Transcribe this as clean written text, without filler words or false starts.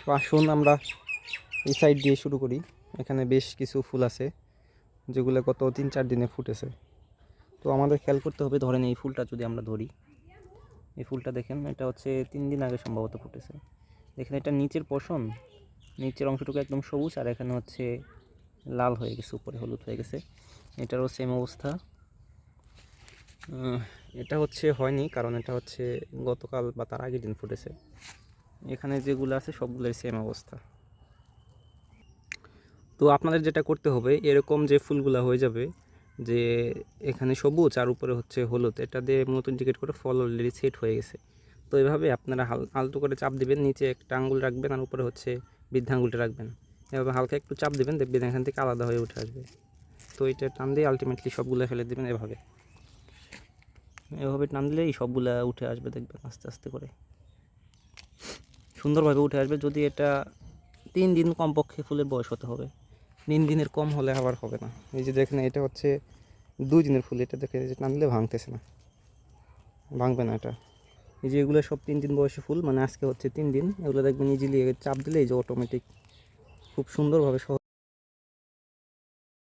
তো আসুন আমরা এই সাইড দিয়ে শুরু করি। এখানে বেশ কিছু ফুল আছে যেগুলো গত 3-4 দিনে ফুটেছে। তো আমাদের খেয়াল করতে হবে, ধরেন এই ফুলটা যদি আমরা ধরি, এই ফুলটা দেখেন, এটা হচ্ছে 3 দিন আগে সম্ভবত ফুটেছে। দেখেন এটা নিচের পশম, নিচের অংশটুকু একদম সবুজ, আর এখানে হচ্ছে লাল হয়ে গেছে, উপরে হলুদ হয়ে গেছে। এটারও সেম অবস্থা। এটা হচ্ছে হয়নি, কারণ এটা হচ্ছে গতকাল বা তার আগের দিন ফুটেছে। এখানে যেগুলো আছে সবগুলোই সেম অবস্থা। তো আপনাদের যেটা করতে হবে, এরকম যে ফুলগুলো হয়ে যাবে যে এখানে সবুজ আর উপরে হচ্ছে হলুদ, এটা দিয়ে মূলত ইন্ডিকেট করে ফল অলরেডি সেট হয়ে গেছে। তো এভাবে আপনারা আলতো করে চাপ দিবেন, নিচে একটা আঙ্গুল রাখবেন আর উপরে হচ্ছে বৃদ্ধা আঙ্গুলটা রাখবেন। এভাবে হালকা একটু চাপ দিবেন, দেখবেন এখান থেকে আলাদা হয়ে উঠে আসবে। তো এটা টান দিয়ে আলটিমেটলি সবগুলো ফেলে দেবেন। এভাবে এভাবে টান দিলেই সবগুলা উঠে আসবে, দেখবেন আস্তে আস্তে করে সুন্দরভাবে উঠে আসবে। যদি এটা 3 দিন কমপক্ষে ফুলের বয়স হতে হবে, 3 দিনের কম হলে আবার হবে না। এই যে দেখেন, এটা হচ্ছে 2 দিনের ফুল, এটা দেখে যে টান দিলে ভাঙতেছে না, ভাঙবে না এটা। এই যে এগুলো সব 3 দিন বয়সী ফুল, মানে আজকে হচ্ছে 3 দিন। এগুলো দেখবেন ইজিলি চাপ দিলে এই যে অটোমেটিক খুব সুন্দরভাবে